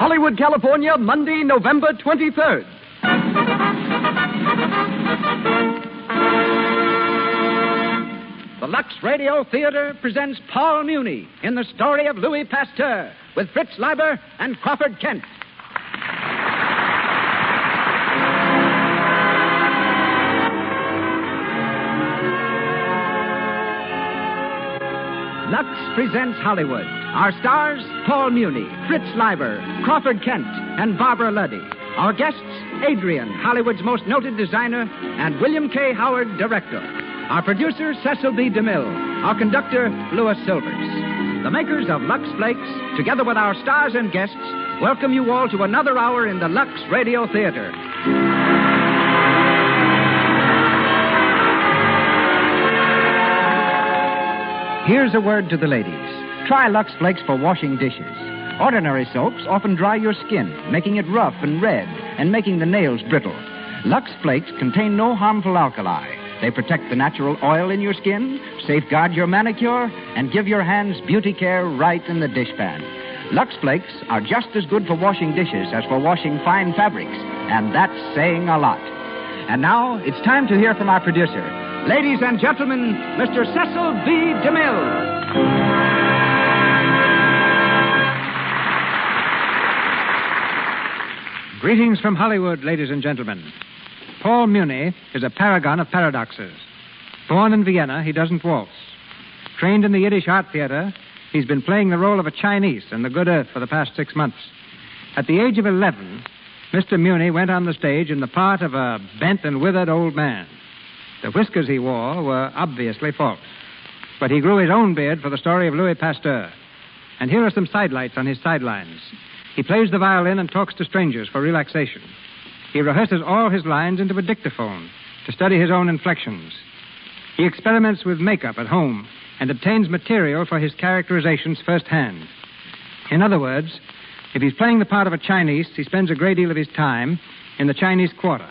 Hollywood, California, Monday, November 23rd. The Lux Radio Theater presents Paul Muni in the story of Louis Pasteur with Fritz Leiber and Crawford Kent. Lux presents Hollywood. Our stars, Paul Muni, Fritz Leiber, Crawford Kent, and Barbara Luddy. Our guests, Adrian, Hollywood's most noted designer, and William K. Howard, director. Our producer, Cecil B. DeMille. Our conductor, Louis Silvers. The makers of Lux Flakes, together with our stars and guests, welcome you all to another hour in the Lux Radio Theater. Here's a word to the ladies. Try Lux Flakes for washing dishes. Ordinary soaps often dry your skin, making it rough and red, and making the nails brittle. Lux Flakes contain no harmful alkali. They protect the natural oil in your skin, safeguard your manicure, and give your hands beauty care right in the dishpan. Lux Flakes are just as good for washing dishes as for washing fine fabrics, and that's saying a lot. And now, it's time to hear from our producer. Ladies and gentlemen, Mr. Cecil B. DeMille. Greetings from Hollywood, ladies and gentlemen. Paul Muni is a paragon of paradoxes. Born in Vienna, he doesn't waltz. Trained in the Yiddish Art Theater, he's been playing the role of a Chinese in The Good Earth for the past 6 months. At the age of 11, Mr. Muni went on the stage in the part of a bent and withered old man. The whiskers he wore were obviously false. But he grew his own beard for the story of Louis Pasteur. And here are some sidelights on his sidelines. He plays the violin and talks to strangers for relaxation. He rehearses all his lines into a dictaphone to study his own inflections. He experiments with makeup at home and obtains material for his characterizations firsthand. In other words, if he's playing the part of a Chinese, he spends a great deal of his time in the Chinese Quarter.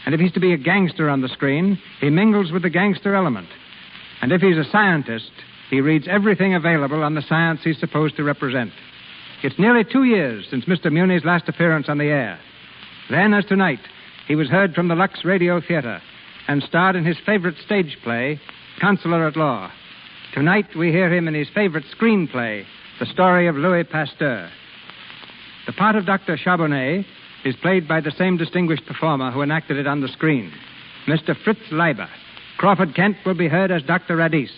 And if he's to be a gangster on the screen, he mingles with the gangster element. And if he's a scientist, he reads everything available on the science he's supposed to represent. It's nearly 2 years since Mr. Muni's last appearance on the air. Then, as tonight, he was heard from the Lux Radio Theater and starred in his favorite stage play, Counselor at Law. Tonight, we hear him in his favorite screenplay, The Story of Louis Pasteur. The part of Dr. Charbonnet is played by the same distinguished performer who enacted it on the screen, Mr. Fritz Leiber. Crawford Kent will be heard as Dr. Radice.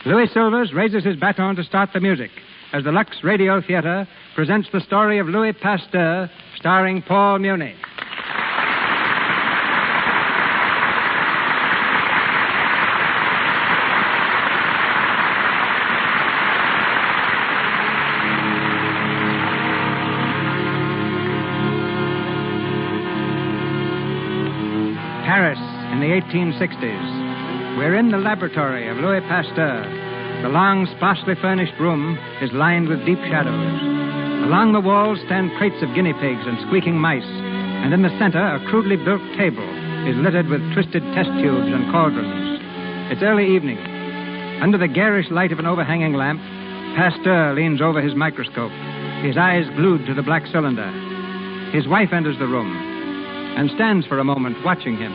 Louis Silvers raises his baton to start the music as the Lux Radio Theater presents the story of Louis Pasteur, starring Paul Muni. Paris in the 1860s. We're in the laboratory of Louis Pasteur. The long, sparsely furnished room is lined with deep shadows. Along the walls stand crates of guinea pigs and squeaking mice, and in the center, a crudely built table is littered with twisted test tubes and cauldrons. It's early evening. Under the garish light of an overhanging lamp, Pasteur leans over his microscope, his eyes glued to the black cylinder. His wife enters the room and stands for a moment watching him.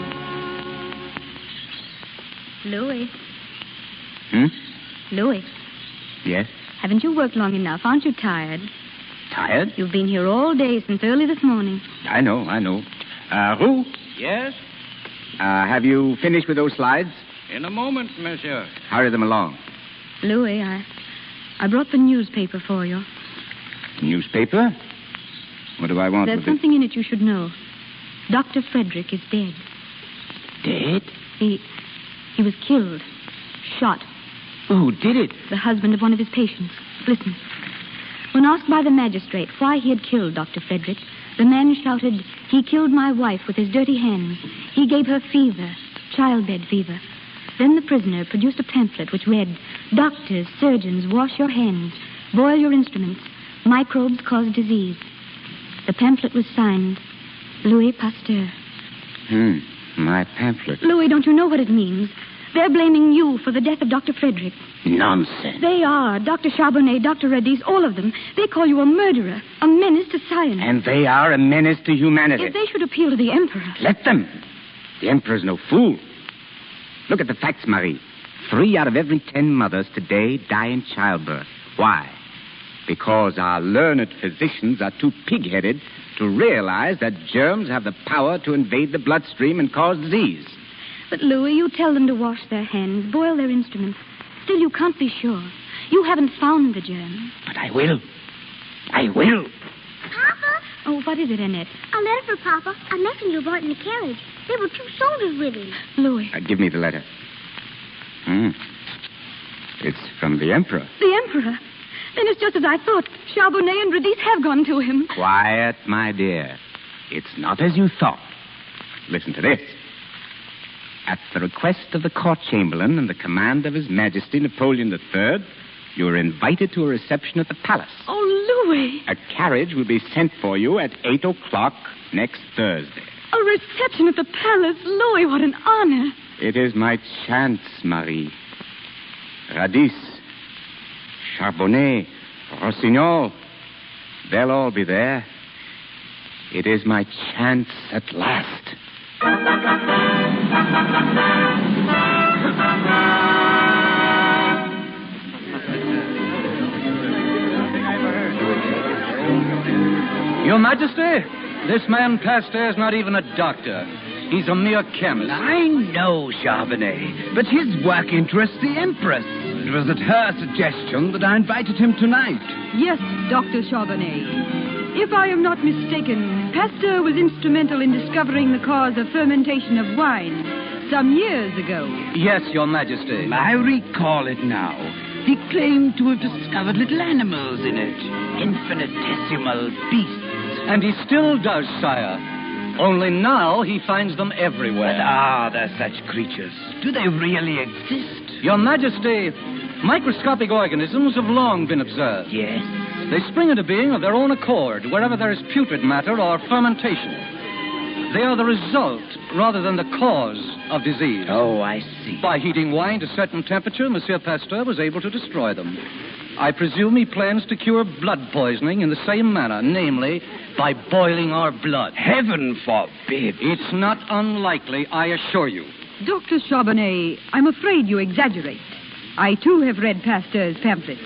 Louis. Louis. Yes? Haven't you worked long enough? Aren't you tired? Tired? You've been here all day since early this morning. I know. Roux? Yes? Have you finished with those slides? In a moment, monsieur. Hurry them along. Louis, I brought the newspaper for you. Newspaper? What do I want There's with it? something in it you should know. Dr. Frederick is dead. Dead? He was killed. Shot. Who did it? The husband of one of his patients. Listen. When asked by the magistrate why he had killed Dr. Frederick, the man shouted, "He killed my wife with his dirty hands. He gave her fever, childbed fever." Then the prisoner produced a pamphlet which read, "Doctors, surgeons, wash your hands. Boil your instruments. Microbes cause disease." The pamphlet was signed, Louis Pasteur. My pamphlet. Louis, don't you know what it means? They're blaming you for the death of Dr. Frederick. Nonsense. They are. Dr. Charbonnet, Dr. Radis, all of them. They call you a murderer, a menace to science. And they are a menace to humanity. If they should appeal to the Emperor... Let them. The Emperor's no fool. Look at the facts, Marie. 3 out of every 10 mothers today die in childbirth. Why? Because our learned physicians are too pig-headed to realize that germs have the power to invade the bloodstream and cause disease. But, Louis, you tell them to wash their hands, boil their instruments. Still, you can't be sure. You haven't found the germ. But I will. I will. Papa? Oh, what is it, Annette? A letter for Papa. A messenger brought in the carriage. There were 2 soldiers with him. Louis. Give me the letter. It's from the Emperor. The Emperor? Then it's just as I thought. Charbonnet and Radis have gone to him. Quiet, my dear. It's not as you thought. Listen to this. At the request of the court chamberlain and the command of His Majesty Napoleon III, you are invited to a reception at the palace. Oh, Louis. A carriage will be sent for you at 8 o'clock next Thursday. A reception at the palace. Louis, what an honor. It is my chance, Marie. Radis, Charbonnet, Rossignol, they'll all be there. It is my chance at last. Your Majesty, this man Pasteur is not even a doctor. He's a mere chemist. I know, Charbonnet, but his work interests the Empress. It was at her suggestion that I invited him tonight. Yes, Dr. Charbonnet. If I am not mistaken, Pasteur was instrumental in discovering the cause of fermentation of wine some years ago. Yes, Your Majesty. I recall it now. He claimed to have discovered little animals in it, infinitesimal beasts. And he still does, sire. Only now he finds them everywhere. But are there such creatures? Do they really exist? Your Majesty, microscopic organisms have long been observed. Yes. They spring into being of their own accord wherever there is putrid matter or fermentation. They are the result rather than the cause of disease. Oh, I see. By heating wine to a certain temperature, Monsieur Pasteur was able to destroy them. I presume he plans to cure blood poisoning in the same manner, namely, by boiling our blood. Heaven forbid. It's not unlikely, I assure you. Dr. Charbonnet, I'm afraid you exaggerate. I, too, have read Pasteur's pamphlet.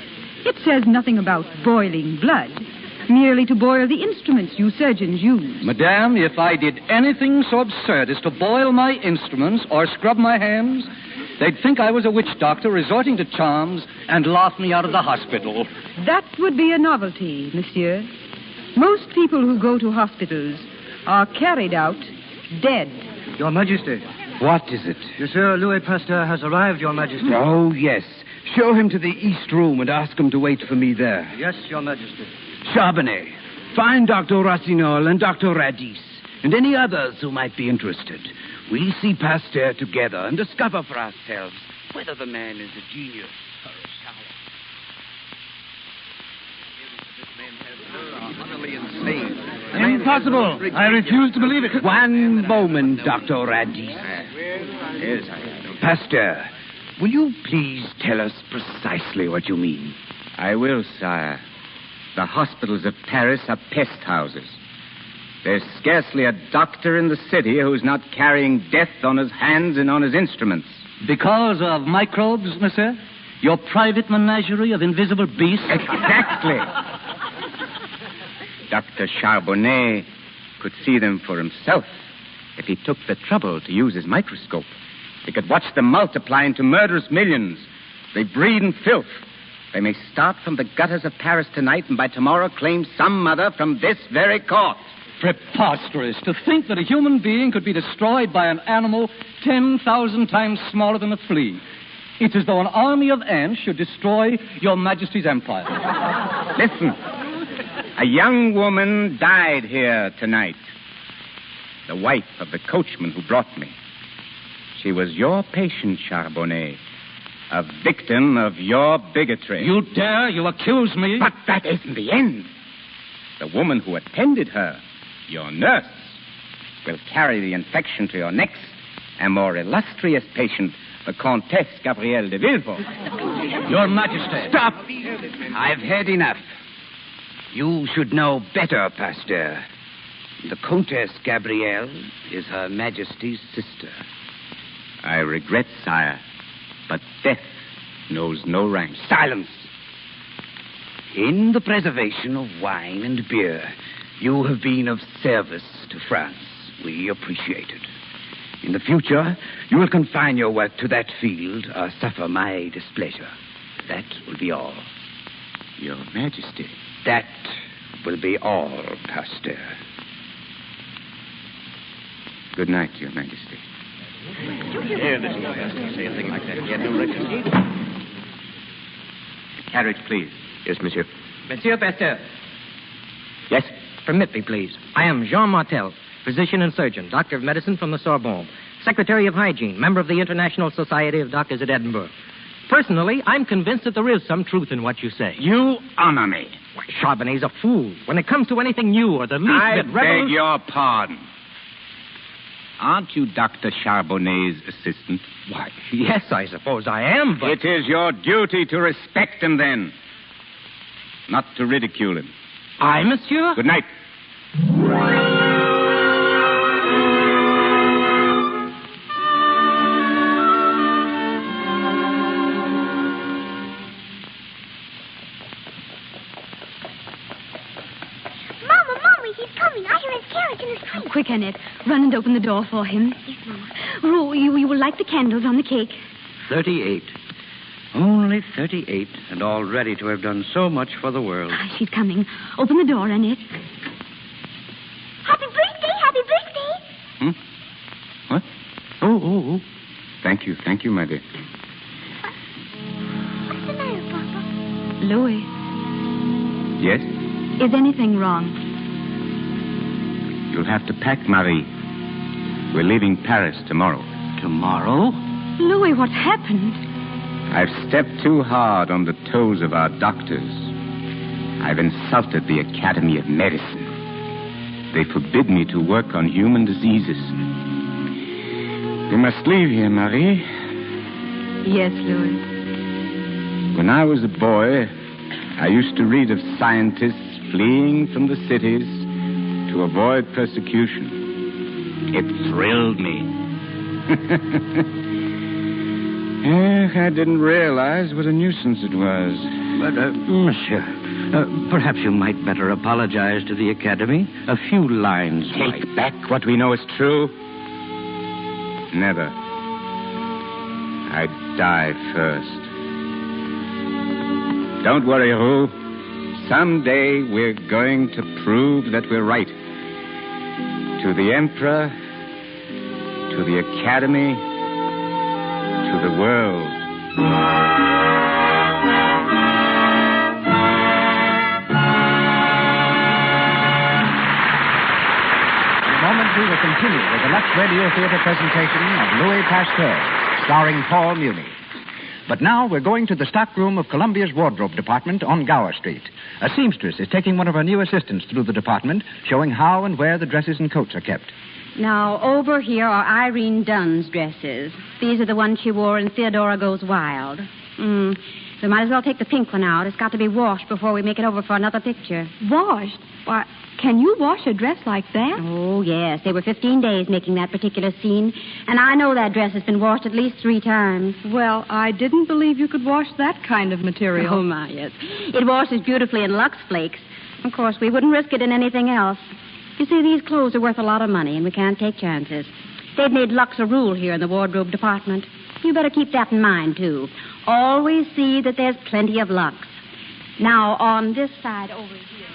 It says nothing about boiling blood, merely to boil the instruments you surgeons use. Madame, if I did anything so absurd as to boil my instruments or scrub my hands, they'd think I was a witch doctor resorting to charms and laugh me out of the hospital. That would be a novelty, monsieur. Most people who go to hospitals are carried out dead. Your Majesty. What is it? Monsieur Louis Pasteur has arrived, Your Majesty. Oh, yes. Show him to the East Room and ask him to wait for me there. Yes, Your Majesty. Charbonnet, find Dr. Rossignol and Dr. Radis and any others who might be interested. We'll see Pasteur together and discover for ourselves whether the man is a genius or a charlatan. Impossible. I refuse to believe it. One moment, Dr. Radis. Yes, Pasteur, will you please tell us precisely what you mean? I will, sire. The hospitals of Paris are pest houses. There's scarcely a doctor in the city who's not carrying death on his hands and on his instruments. Because of microbes, monsieur? Your private menagerie of invisible beasts? Exactly. Dr. Charbonnet could see them for himself if he took the trouble to use his microscope. He could watch them multiply into murderous millions. They breed in filth. They may start from the gutters of Paris tonight and by tomorrow claim some mother from this very court. Preposterous. To think that a human being could be destroyed by an animal 10,000 times smaller than a flea. It's as though an army of ants should destroy Your Majesty's empire. Listen. A young woman died here tonight. The wife of the coachman who brought me. She was your patient, Charbonnet. A victim of your bigotry. You dare? You accuse me? But that isn't the end. The woman who attended her, your nurse, will carry the infection to your next and more illustrious patient, the Comtesse Gabrielle de Villefort. Your Majesty. Stop! I've had enough. You should know better, Pasteur. The Comtesse Gabrielle is Her Majesty's sister. I regret, sire, but death knows no rank. Silence! In the preservation of wine and beer, you have been of service to France. We appreciate it. In the future, you will confine your work to that field or suffer my displeasure. That will be all. Your Majesty. That will be all, Pasteur. Good night, Your Majesty. Here, listen to Pasteur say a thing like that. Get no record. Carriage, please. Yes, monsieur. Monsieur Pasteur. Yes? Permit me, please. I am Jean Martel, physician and surgeon, doctor of medicine from the Sorbonne, secretary of hygiene, member of the International Society of Doctors at Edinburgh. Personally, I'm convinced that there is some truth in what you say. You honor me. Why, Charbonnet's a fool. When it comes to anything new or the least I bit beg your pardon. Aren't you Dr. Charbonnet's assistant? Why, yes, I suppose I am, but... It is your duty to respect him, then. Not to ridicule him. I, monsieur? Good night. Mommy, he's coming. I hear his carriage in the street. Quick, Annette. Run and open the door for him. Yes, Mama. Oh, you will light the candles on the cake. 38. Only 38, and all ready to have done so much for the world. Ah, she's coming. Open the door, Annette. Happy birthday! Happy birthday! What? Oh. Thank you, my dear. What's the matter, Papa? Louis, Yes? is anything wrong? You'll have to pack, Marie. We're leaving Paris tomorrow. Tomorrow? Louis, what's happened? I've stepped too hard on the toes of our doctors. I've insulted the Academy of Medicine. They forbid me to work on human diseases. We must leave here, Marie. Yes, Louis. When I was a boy, I used to read of scientists fleeing from the cities to avoid persecution. It thrilled me. I didn't realize what a nuisance it was. But, monsieur, perhaps you might better apologize to the Academy. A few lines Take might... back what we know is true? Never. I'd die first. Don't worry, Roux. Someday we're going to prove that we're right. To the Emperor, to the Academy, to the world. In a moment, we will continue with the Lux Radio Theater presentation of Louis Pasteur, starring Paul Muni. But now we're going to the stockroom of Columbia's Wardrobe Department on Gower Street. A seamstress is taking one of her new assistants through the department, showing how and where the dresses and coats are kept. Now, over here are Irene Dunn's dresses. These are the ones she wore in Theodora Goes Wild. So might as well take the pink one out. It's got to be washed before we make it over for another picture. Washed? Why, can you wash a dress like that? Oh, yes. They were 15 days making that particular scene. And I know that dress has been washed at least 3 times. Well, I didn't believe you could wash that kind of material. Oh, my, yes. It washes beautifully in Lux Flakes. Of course, we wouldn't risk it in anything else. You see, these clothes are worth a lot of money, and we can't take chances. They've made Lux a rule here in the wardrobe department. You better keep that in mind, too. Always see that there's plenty of Lux. Now, on this side over here...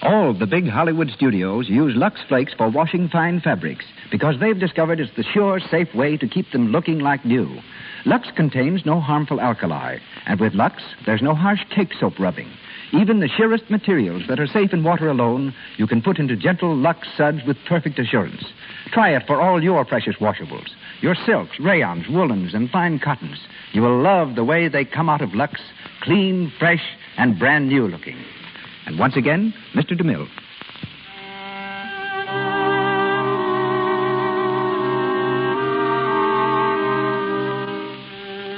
All the big Hollywood studios use Lux Flakes for washing fine fabrics because they've discovered it's the sure, safe way to keep them looking like new. Lux contains no harmful alkali, and with Lux, there's no harsh cake soap rubbing. Even the sheerest materials that are safe in water alone, you can put into gentle Lux suds with perfect assurance. Try it for all your precious washables. Your silks, rayons, woolens, and fine cottons. You will love the way they come out of Lux, clean, fresh, and brand new looking. And once again, Mr. DeMille.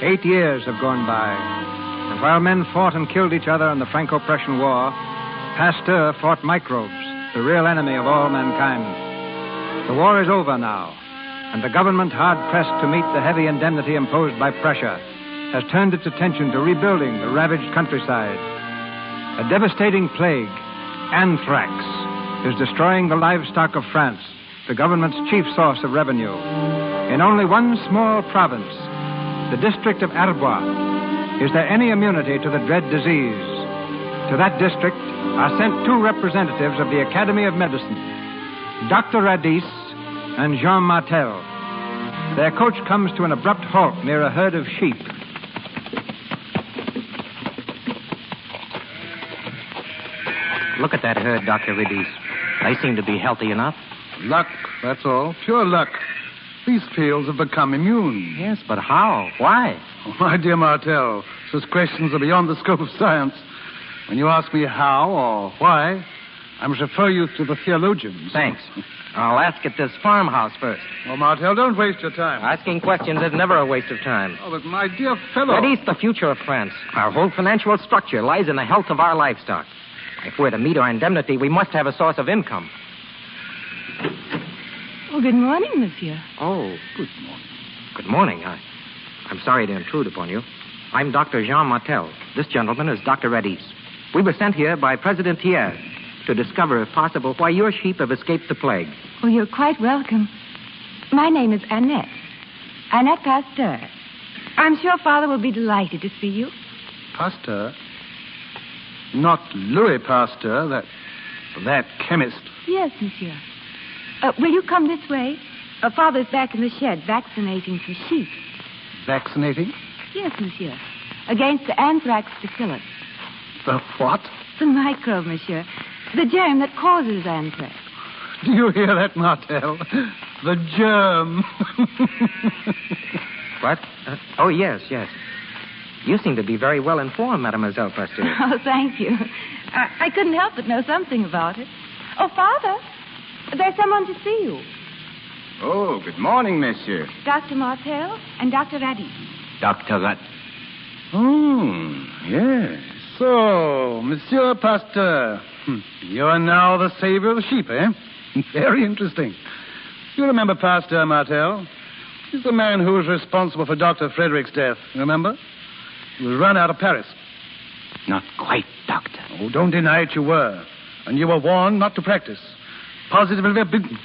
8 years have gone by, and while men fought and killed each other in the Franco-Prussian War, Pasteur fought microbes, the real enemy of all mankind. The war is over now, and the government, hard-pressed to meet the heavy indemnity imposed by Prussia, has turned its attention to rebuilding the ravaged countryside. A devastating plague, anthrax, is destroying the livestock of France, the government's chief source of revenue. In only one small province, the district of Arbois, is there any immunity to the dread disease? To that district are sent 2 representatives of the Academy of Medicine, Dr. Radis and Jean Martel. Their coach comes to an abrupt halt near a herd of sheep. Look at that herd, Dr. Radis. They seem to be healthy enough. Luck, that's all. Pure luck. These fields have become immune. Yes, but how? Why? Oh, my dear Martel, such questions are beyond the scope of science. When you ask me how or why, I must refer you to the theologians. Thanks. I'll ask at this farmhouse first. Oh, Martel, don't waste your time. Asking questions is never a waste of time. Oh, but my dear fellow... Radis, the future of France. Our whole financial structure lies in the health of our livestock. If we're to meet our indemnity, we must have a source of income. Oh, good morning, monsieur. Oh, good morning. Good morning. I'm sorry to intrude upon you. I'm Dr. Jean Martel. This gentleman is Dr. Radis. We were sent here by President Thiers to discover, if possible, why your sheep have escaped the plague. Oh, you're quite welcome. My name is Annette. Annette Pasteur. I'm sure Father will be delighted to see you. Pasteur? Not Louis Pasteur, that chemist. Yes, monsieur. Will you come this way? Father's back in the shed vaccinating some sheep. Vaccinating? Yes, monsieur. Against the anthrax bacillus. The what? The microbe, monsieur. The germ that causes anthrax. Do you hear that, Martel? The germ. What? Oh, yes. You seem to be very well informed, Mademoiselle Pasteur. Oh, thank you. I couldn't help but know something about it. Oh, Father, there's someone to see you. Oh, good morning, monsieur. Dr. Martel and Dr. Radis. Dr. Rat. Oh, yes. So, Monsieur Pasteur, you are now the savior of the sheep, eh? Very interesting. You remember Pasteur, Martel? He's the man who was responsible for Dr. Frederick's death, remember? He was run out of Paris. Not quite, Doctor. Oh, don't deny it, you were. And you were warned not to practice. Positively forbidden.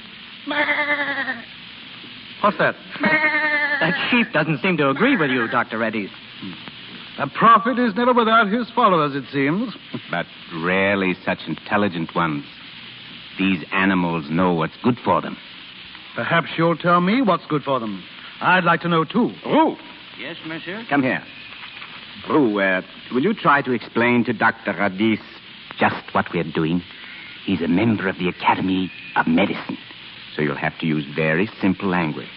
What's that? That sheep doesn't seem to agree with you, Dr. Radis. A prophet is never without his followers, it seems. But rarely such intelligent ones. These animals know what's good for them. Perhaps you'll tell me what's good for them. I'd like to know, too. Oh. Yes, monsieur? Come here. Brew, will you try to explain to Dr. Radis just what we're doing? He's a member of the Academy of Medicine, so you'll have to use very simple language.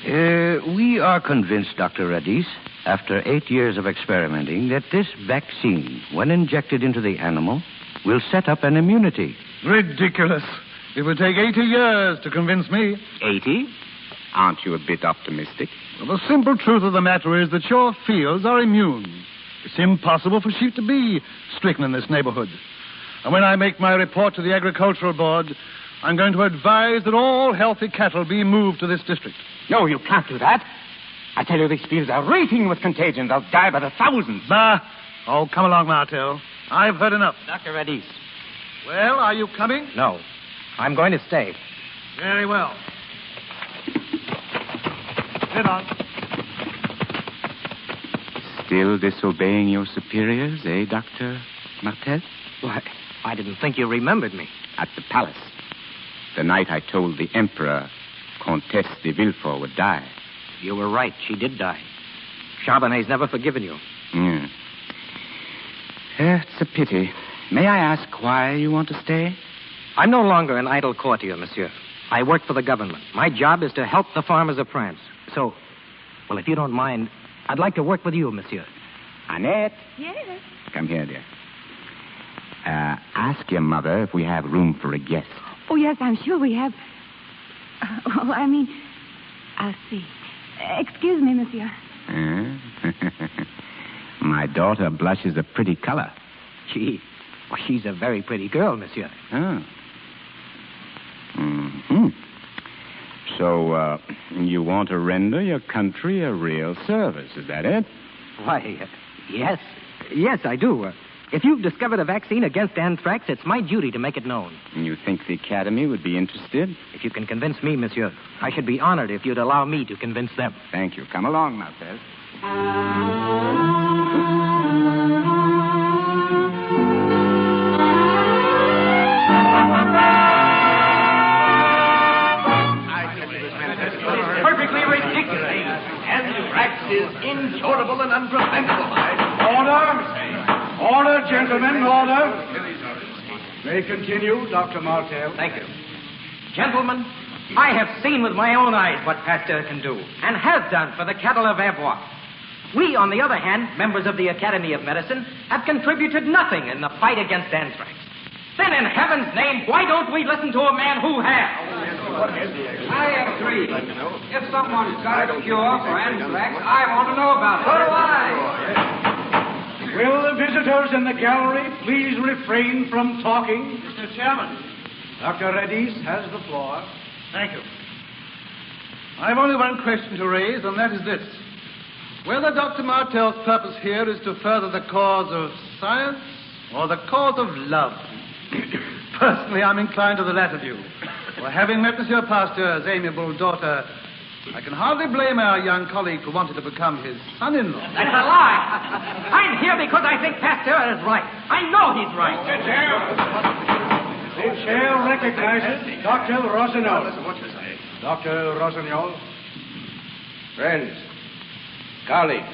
We are convinced, Dr. Radis, after 8 years of experimenting, that this vaccine, when injected into the animal, will set up an immunity. Ridiculous. It would take 80 years to convince me. 80? Aren't you a bit optimistic? Well, the simple truth of the matter is that your fields are immune. It's impossible for sheep to be stricken in this neighborhood. And when I make my report to the Agricultural Board, I'm going to advise that all healthy cattle be moved to this district. No, you can't do that. I tell you, these fields are reeking with contagion. They'll die by the thousands. Bah! Oh, come along, Martel. I've heard enough. Dr. Radis. Well, are you coming? No. I'm going to stay. Very well. Sit on. Still disobeying your superiors, eh, Dr. Martel? Why, I didn't think you remembered me. At the palace. The night I told the Emperor Comtesse de Villefort would die. You were right. She did die. Charbonnet's never forgiven you. It's a pity. May I ask why you want to stay? I'm no longer an idle courtier, monsieur. I work for the government. My job is to help the farmers of France. So, well, if you don't mind, I'd like to work with you, monsieur. Annette? Yes? Come here, dear. Ask your mother if we have room for a guest. Oh, yes, I'm sure we have. I'll see. Excuse me, monsieur. My daughter blushes a pretty color. She's a very pretty girl, monsieur. Oh. Mm-hmm. So, you want to render your country a real service, is that it? Why, yes. Yes, I do. If you've discovered a vaccine against anthrax, it's my duty to make it known. And you think the Academy would be interested? If you can convince me, monsieur, I should be honored if you'd allow me to convince them. Thank you. Come along, Marcel. Perfectly ridiculous. Anthrax is incurable and unpreventable. Order, gentlemen, order. May continue, Dr. Martel. Thank you. Gentlemen, I have seen with my own eyes what Pasteur can do, and has done for the cattle of Verbois. We, on the other hand, members of the Academy of Medicine, have contributed nothing in the fight against anthrax. Then, in heaven's name, why don't we listen to a man who has? I agree. If someone's got a cure for anthrax, I want to know about it. So do I. Will the visitors in the gallery please refrain from talking? Mr. Chairman. Dr. Redis has the floor. Thank you. I've only one question to raise, and that is this. Whether Dr. Martel's purpose here is to further the cause of science or the cause of love. Personally, I'm inclined to the latter view. For having met Monsieur Pasteur's amiable daughter, I can hardly blame our young colleague who wanted to become his son-in-law. That's a lie. I'm here because I think Pasteur is right. I know he's right. The chair recognizes Dr. Rossignol. Dr. Rossignol. Friends, colleagues,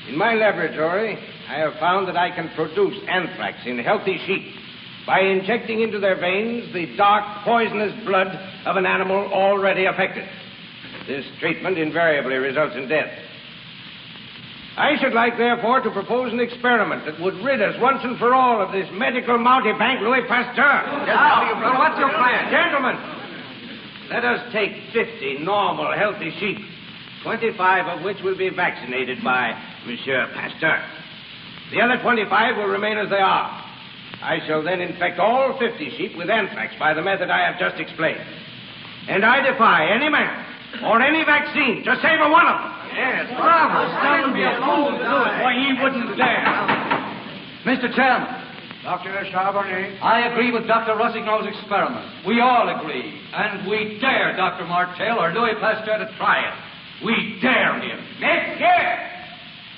in my laboratory, I have found that I can produce anthrax in healthy sheep by injecting into their veins the dark, poisonous blood of an animal already affected. This treatment invariably results in death. I should like, therefore, to propose an experiment that would rid us once and for all of this medical mountebank, Louis Pasteur. Well, what's your plan? Gentlemen, let us take 50 normal, healthy sheep, 25 of which will be vaccinated by Monsieur Pasteur. The other 25 will remain as they are. I shall then infect all 50 sheep with anthrax by the method I have just explained. And I defy any man or any vaccine to save a one of them. Yes, bravo. That would be a fool to do it. Why, he wouldn't dare. Mr. Chairman. Dr. Charbonnet. I agree with Dr. Rossignol's experiment. We all agree. And we dare Dr. Martel or Louis Pasteur to try it. We dare him. Monsieur,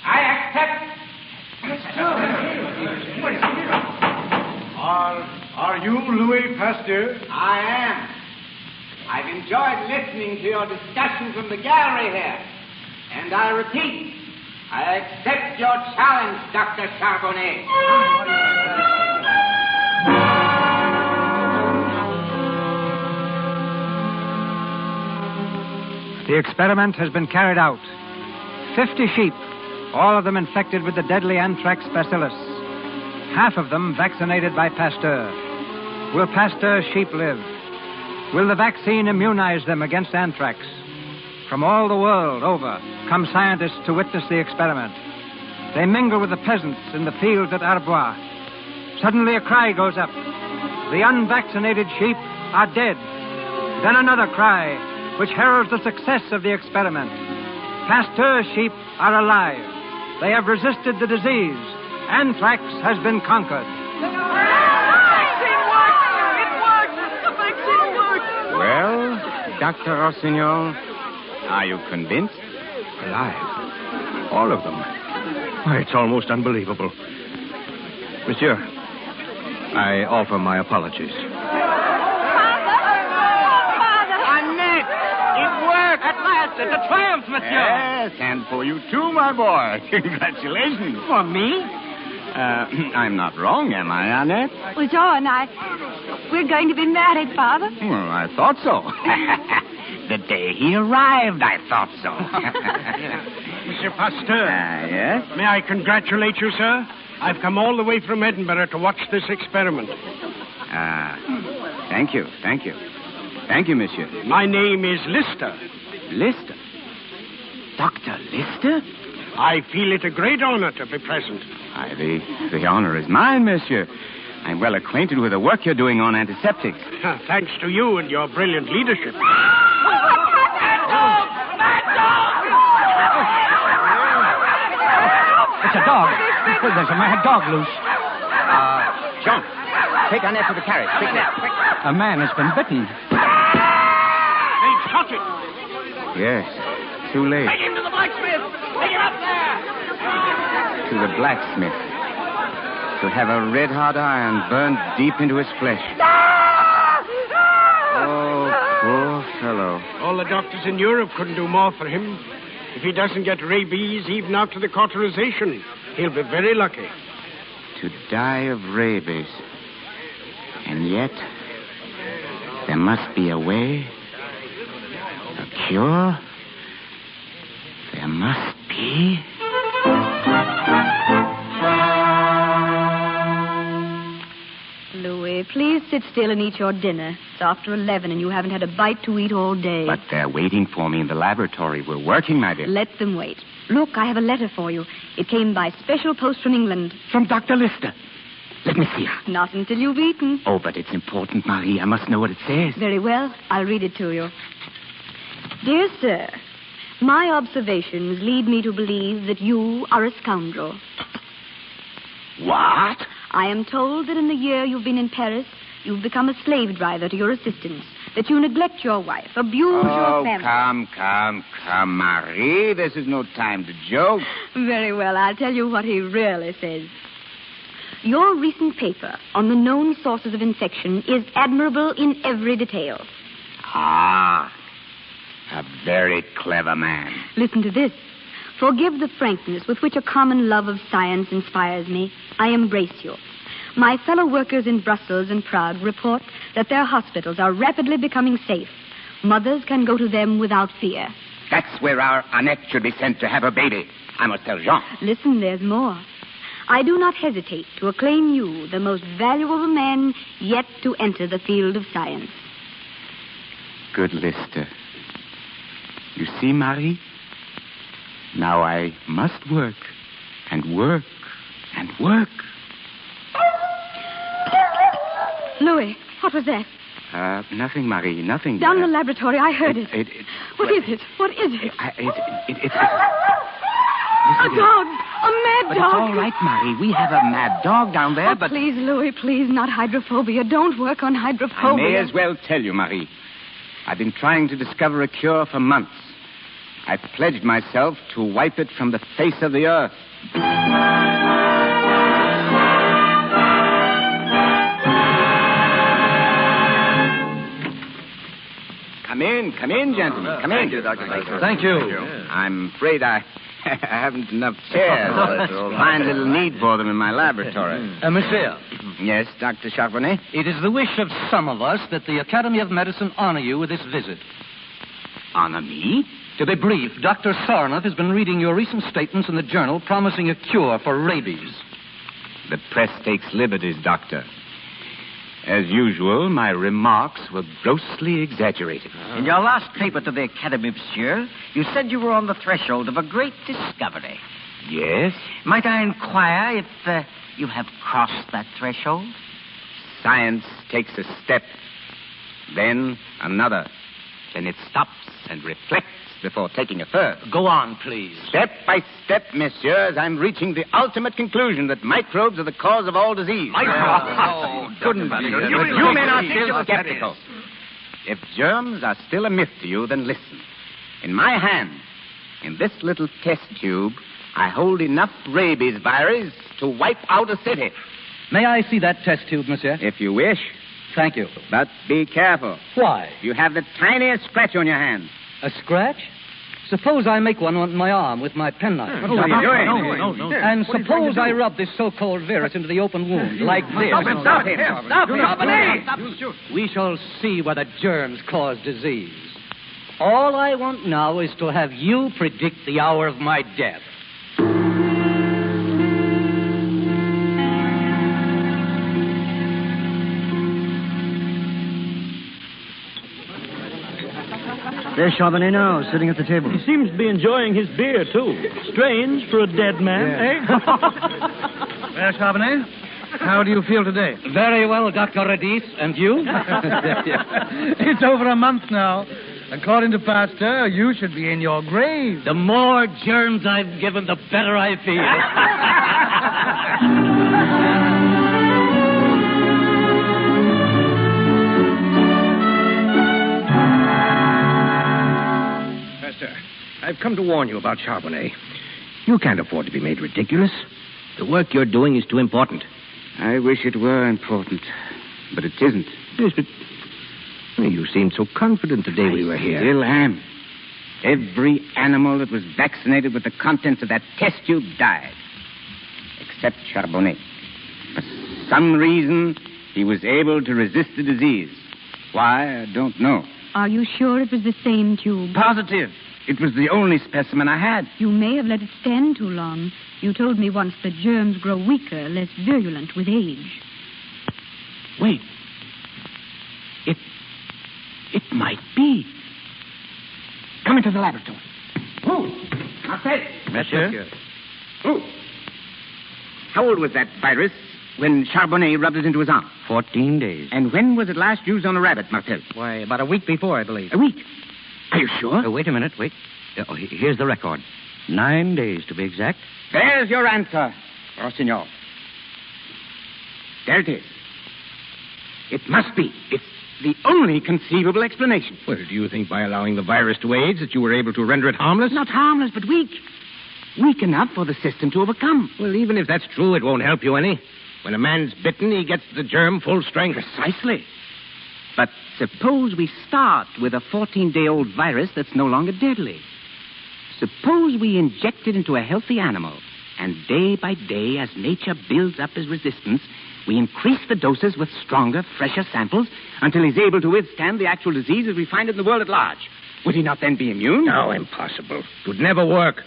I accept. Are you Louis Pasteur? I am. I've enjoyed listening to your discussion from the gallery here. And I repeat, I accept your challenge, Dr. Charbonnet. The experiment has been carried out. 50 sheep, all of them infected with the deadly anthrax bacillus. Half of them vaccinated by Pasteur. Will Pasteur's sheep live? Will the vaccine immunize them against anthrax? From all the world over come scientists to witness the experiment. They mingle with the peasants in the fields at Arbois. Suddenly a cry goes up. The unvaccinated sheep are dead. Then another cry, which heralds the success of the experiment. Pasteur's sheep are alive. They have resisted the disease. Anthrax has been conquered. Well, Dr. Rossignol, are you convinced? Alive. All of them. Why, it's almost unbelievable. Monsieur, I offer my apologies. Annette! It worked! At last, it's a triumph, monsieur! Yes, and for you too, my boy. Congratulations. For me? I'm not wrong, am I, Annette? Well, John, we're going to be married, Father. Well, I thought so. The day he arrived, I thought so. Monsieur Pasteur. Yes? May I congratulate you, sir? I've come all the way from Edinburgh to watch this experiment. Thank you, monsieur. My name is Lister. Lister? Dr. Lister? I feel it a great honor to be present. The honor is mine, monsieur. I'm well acquainted with the work you're doing on antiseptics. Thanks to you and your brilliant leadership. It's a dog. There's a mad dog loose. Jean, take Annette to the carriage. Quickly. Quick. A man has been bitten. They've shot it. Yes, too late. Take him to the blacksmith. Take him up there. To the blacksmith. To have a red-hot iron burned deep into his flesh. Oh, poor fellow. All the doctors in Europe couldn't do more for him. If he doesn't get rabies, even after the cauterization, he'll be very lucky. To die of rabies. And yet, there must be a way. A cure. There must be. Louis, please sit still and eat your dinner. It's after 11 and you haven't had a bite to eat all day. But they're waiting for me in the laboratory. We're working, my dear. Let them wait. Look, I have a letter for you. It came by special post from England. From Dr. Lister. Let me see her. Not until you've eaten. Oh, but it's important, Marie. I must know what it says. Very well. I'll read it to you. Dear sir, my observations lead me to believe that you are a scoundrel. What? I am told that in the year you've been in Paris, you've become a slave driver to your assistants, that you neglect your wife, abuse your family. Come, Marie. This is no time to joke. Very well. I'll tell you what he really says. Your recent paper on the known sources of infection is admirable in every detail. Ah, a very clever man. Listen to this. Forgive the frankness with which a common love of science inspires me. I embrace you. My fellow workers in Brussels and Prague report that their hospitals are rapidly becoming safe. Mothers can go to them without fear. That's where our Annette should be sent to have her baby. I must tell Jean. Listen, there's more. I do not hesitate to acclaim you the most valuable man yet to enter the field of science. Good Lister. You see, Marie? Now I must work and work and work. Louis, what was that? Nothing, Marie, nothing. Down in the laboratory, I heard it. What is it? What is it? It's... A dog! A mad But dog! it's all right, Marie. We have a mad dog down there, but... Please, Louis, please, not hydrophobia. Don't work on hydrophobia. I may as well tell you, Marie. I've been trying to discover a cure for months. I've pledged myself to wipe it from the face of the earth. Come in, gentlemen. Come in. Thank you, Dr. Pasteur. Thank you. I'm afraid I haven't enough chairs. Find little need for them in my laboratory. Monsieur. Yes, Dr. Charbonnet? It is the wish of some of us that the Academy of Medicine honor you with this visit. Honor me? To be brief, Dr. Sarnoff has been reading your recent statements in the journal promising a cure for rabies. The press takes liberties, Doctor. As usual, my remarks were grossly exaggerated. In your last paper to the Academy, monsieur, you said you were on the threshold of a great discovery. Yes? Might I inquire if you have crossed that threshold? Science takes a step, then another. Then it stops and reflects before taking a third. Go on, please. Step by step, messieurs, I'm reaching the ultimate conclusion that microbes are the cause of all disease. Couldn't be. You men are still skeptical. If germs are still a myth to you, then listen. In my hand, in this little test tube, I hold enough rabies virus to wipe out a city. May I see that test tube, monsieur? If you wish. Thank you. But be careful. Why? You have the tiniest scratch on your hand. A scratch? Suppose I make one on my arm with my penknife. What are you doing? No. And suppose I rub this so-called virus into the open wound, like this. Stop him. We shall see whether germs cause disease. All I want now is to have you predict the hour of my death. There's Charbonnet now, sitting at the table. He seems to be enjoying his beer, too. Strange for a dead man, eh? Well, Charbonnet, how do you feel today? Very well, Dr. Radis. And you? It's over a month now. According to Pasteur, you should be in your grave. The more germs I've given, the better I feel. Pasteur, I've come to warn you about Charbonnet. You can't afford to be made ridiculous. The work you're doing is too important. I wish it were important, but it isn't. Yes, but you seemed so confident the day we were here. Still am. Every animal that was vaccinated with the contents of that test tube died, except Charbonnet. For some reason, he was able to resist the disease. Why, I don't know. Are you sure it was the same tube? Positive. It was the only specimen I had. You may have let it stand too long. You told me once that germs grow weaker, less virulent with age. Wait. It might be. Come into the laboratory. Who? Marcel. Monsieur? Who? How old was that virus when Charbonnet rubbed it into his arm? 14 days. And when was it last used on a rabbit, Marcel? Why, about a week before, I believe. A week? Are you sure? Wait a minute, wait. Here's the record. 9 days, to be exact. There's your answer, Rossignol. There it is. It must be. It's the only conceivable explanation. Well, do you think by allowing the virus to age that you were able to render it harmless? Not harmless, but weak. Weak enough for the system to overcome. Well, even if that's true, it won't help you any. When a man's bitten, he gets the germ full strength. Precisely. But suppose we start with a 14-day-old virus that's no longer deadly. Suppose we inject it into a healthy animal, and day by day, as nature builds up his resistance, we increase the doses with stronger, fresher samples until he's able to withstand the actual disease as we find it in the world at large. Would he not then be immune? No, impossible. It would never work.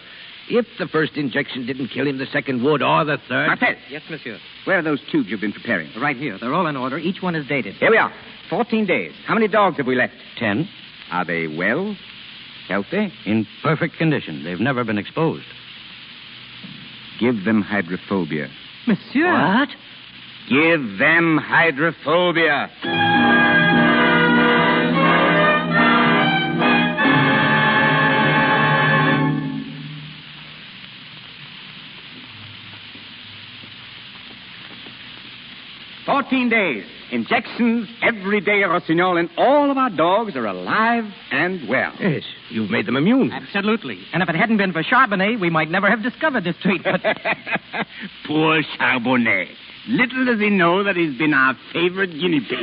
If the first injection didn't kill him, the second would, or the third. Marcel. Yes, monsieur. Where are those tubes you've been preparing? Right here. They're all in order. Each one is dated. Here we are. 14 days. How many dogs have we left? 10. Are they well? Healthy? In perfect condition. They've never been exposed. Give them hydrophobia. Monsieur. What? Give them hydrophobia. 14 days. Injections every day, Rossignol, and all of our dogs are alive and well. Yes, you've made them immune. Absolutely. And if it hadn't been for Charbonnet, we might never have discovered this treatment. Poor Charbonnet. Little does he know that he's been our favorite guinea pig.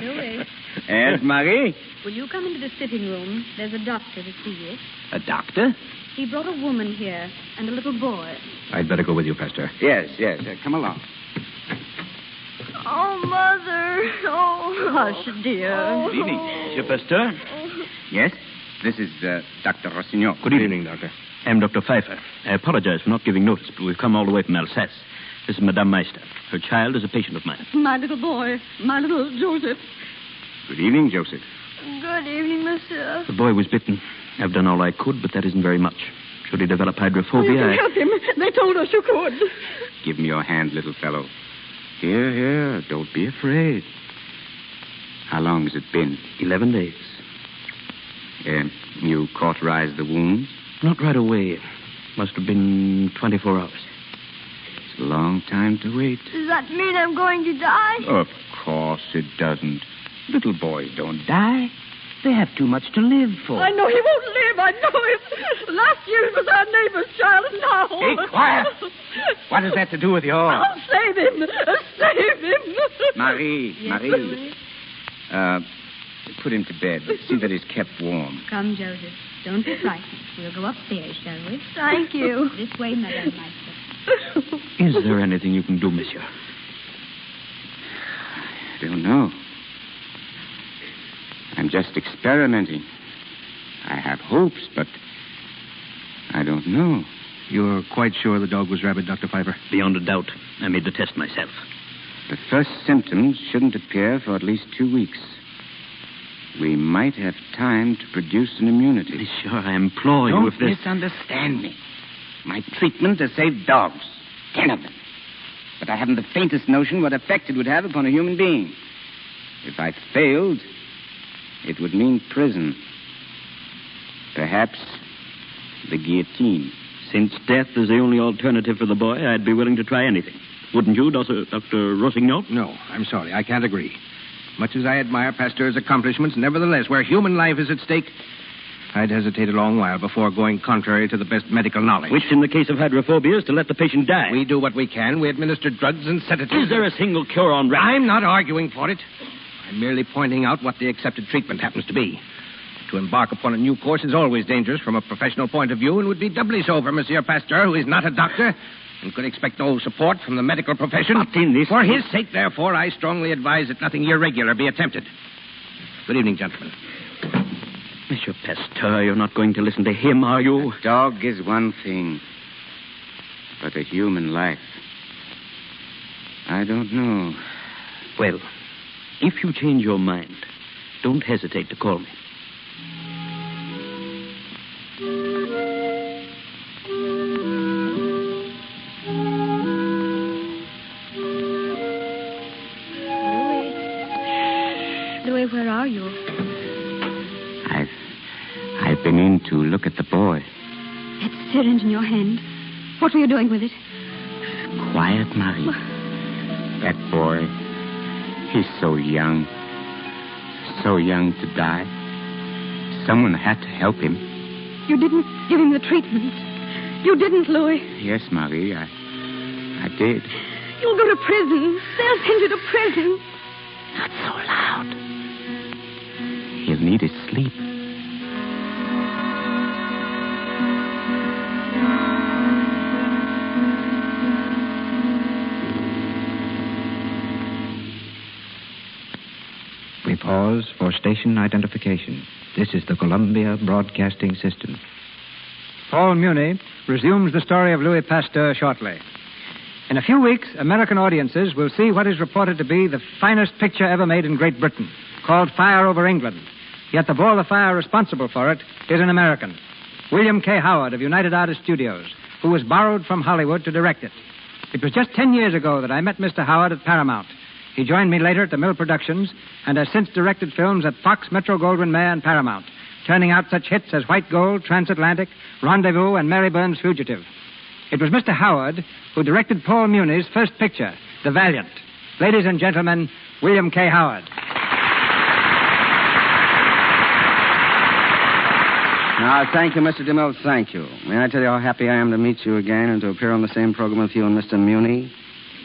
Louis. Yes, Marie? Will you come into the sitting room? There's a doctor to see you. A doctor? He brought a woman here and a little boy. I'd better go with you, Pasteur. Yes. Come along. Oh, Mother. Oh, Hush, dear. Good evening. Monsieur Pasteur? Yes? This is Dr. Rossignol. Good evening, Doctor. I'm Dr. Pfeiffer. I apologize for not giving notice, but we've come all the way from Alsace. This is Madame Meister. Her child is a patient of mine. My little boy. My little Joseph. Good evening, Joseph. Good evening, Monsieur. The boy was bitten. I've done all I could, but that isn't very much. Should he develop hydrophobia, You can help him. They told us you could. Give me your hand, little fellow. Here. Don't be afraid. How long has it been? 11 days. You cauterized the wound? Not right away. Must have been 24 hours. It's a long time to wait. Does that mean I'm going to die? Of course it doesn't. Little boys don't die. They have too much to live for. I know he won't live. I know it. Last year it was our neighbor's child, and now... Be quiet. What has that to do with yours? I'll save him. Save him. Marie. Yes, Louis. Put him to bed. See that he's kept warm. Come, Joseph. Don't be frightened. We'll go upstairs, shall we? Thank you. This way, Madame Meister. Is there anything you can do, monsieur? I don't know. I'm just experimenting. I have hopes, but I don't know. You're quite sure the dog was rabid, Dr. Pfeiffer? Beyond a doubt. I made the test myself. The first symptoms shouldn't appear for at least 2 weeks. we might have time to produce an immunity. Monsieur, I implore you, Don't if this... misunderstand me. My treatment has saved dogs. 10 of them. But I haven't the faintest notion what effect it would have upon a human being. If I failed, it would mean prison. Perhaps the guillotine. Since death is the only alternative for the boy, I'd be willing to try anything. Wouldn't you, Dr. Rossignol? No, I'm sorry. I can't agree. Much as I admire Pasteur's accomplishments, nevertheless, where human life is at stake, I'd hesitate a long while before going contrary to the best medical knowledge. Which, in the case of hydrophobia, is to let the patient die. We do what we can. We administer drugs and sedatives. Is there a single cure on rats? I'm not arguing for it. I'm merely pointing out what the accepted treatment happens to be. To embark upon a new course is always dangerous from a professional point of view and would be doubly so for Monsieur Pasteur, who is not a doctor and could expect no support from the medical profession. Not in this For case. his sake, therefore, I strongly advise that nothing irregular be attempted. Good evening, gentlemen. Monsieur Pasteur, you're not going to listen to him, are you? A dog is one thing, but a human life, I don't know. Well, if you change your mind, don't hesitate to call me. Louis, where are you? I've been in to look at the boy. That syringe in your hand. What were you doing with it? Quiet, Marie. That boy, he's so young. So young to die. Someone had to help him. You didn't give him the treatment. You didn't, Louis. Yes, Marie, I did. You'll go to prison. They'll send you to prison. Not so loud. He'll need his sleep. We pause for station identification. This is the Columbia Broadcasting System. Paul Muni resumes the story of Louis Pasteur shortly. In a few weeks, American audiences will see what is reported to be the finest picture ever made in Great Britain, called Fire Over England. Yet the ball of fire responsible for it is an American, William K. Howard of United Artists Studios, who was borrowed from Hollywood to direct it. It was just 10 years ago that I met Mr. Howard at Paramount. He joined me later at the Mill Productions and has since directed films at Fox, Metro-Goldwyn-Mayer, and Paramount, turning out such hits as White Gold, Transatlantic, Rendezvous, and Mary Burns' Fugitive. It was Mr. Howard who directed Paul Muni's first picture, The Valiant. Ladies and gentlemen, William K. Howard. Thank you, Mr. DeMille. Thank you. May I tell you how happy I am to meet you again and to appear on the same program with you and Mr. Muni?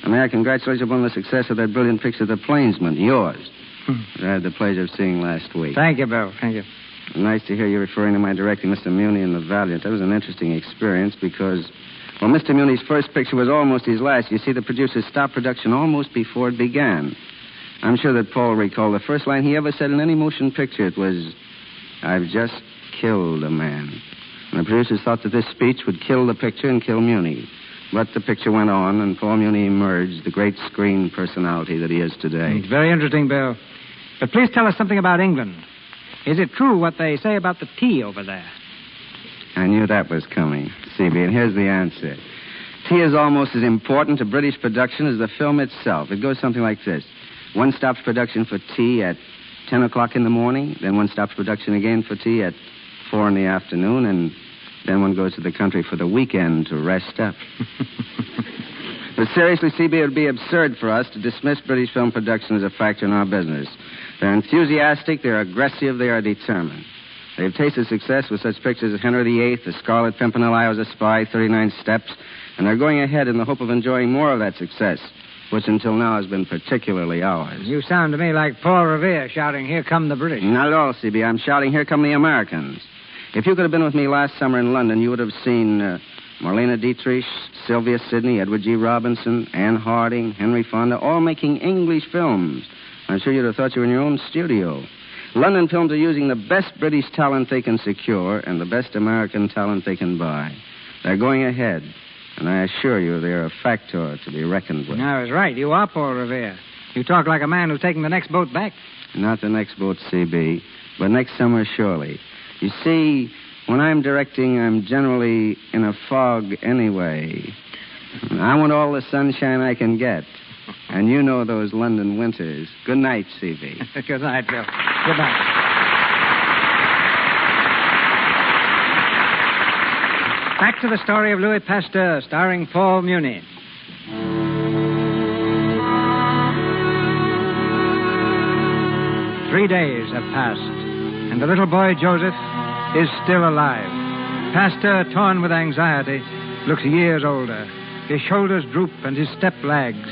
And may I congratulate you upon the success of that brilliant picture, The Plainsman, yours, that I had the pleasure of seeing last week. Thank you, Bill. Thank you. Nice to hear you referring to my directing Mr. Muni in The Valiant. That was an interesting experience because, well, Mr. Muni's first picture was almost his last. You see, the producers stopped production almost before it began. I'm sure that Paul recalled the first line he ever said in any motion picture. It was, "I've just killed a man." And the producers thought that this speech would kill the picture and kill Muni. But the picture went on, and Paul Muni emerged, the great screen personality that he is today. It's very interesting, Bill. But please tell us something about England. Is it true what they say about the tea over there? I knew that was coming, C.B., and here's the answer. Tea is almost as important to British production as the film itself. It goes something like this. One stops production for tea at 10 o'clock in the morning, then one stops production again for tea at 4 in the afternoon, and then one goes to the country for the weekend to rest up. But seriously, C.B., it would be absurd for us to dismiss British film production as a factor in our business. They're enthusiastic, they're aggressive, they are determined. They've tasted success with such pictures as Henry VIII, The Scarlet Pimpernel, I Was a Spy, 39 Steps, and they're going ahead in the hope of enjoying more of that success, which until now has been particularly ours. You sound to me like Paul Revere shouting, "Here come the British." Not at all, C.B. I'm shouting, "Here come the Americans." If you could have been with me last summer in London, you would have seen Marlene Dietrich, Sylvia Sidney, Edward G. Robinson, Anne Harding, Henry Fonda, all making English films. I'm sure you'd have thought you were in your own studio. London films are using the best British talent they can secure and the best American talent they can buy. They're going ahead, and I assure you they're a factor to be reckoned with. I was right. You are Paul Revere. You talk like a man who's taking the next boat back. Not the next boat, CB, but next summer, surely. You see, when I'm directing, I'm generally in a fog anyway. I want all the sunshine I can get. And you know those London winters. Good night, CB. Good night, Bill. Good night. Back to the story of Louis Pasteur, starring Paul Muni. 3 days have passed, and the little boy Joseph is still alive. Pasteur, torn with anxiety, looks years older. His shoulders droop and his step lags.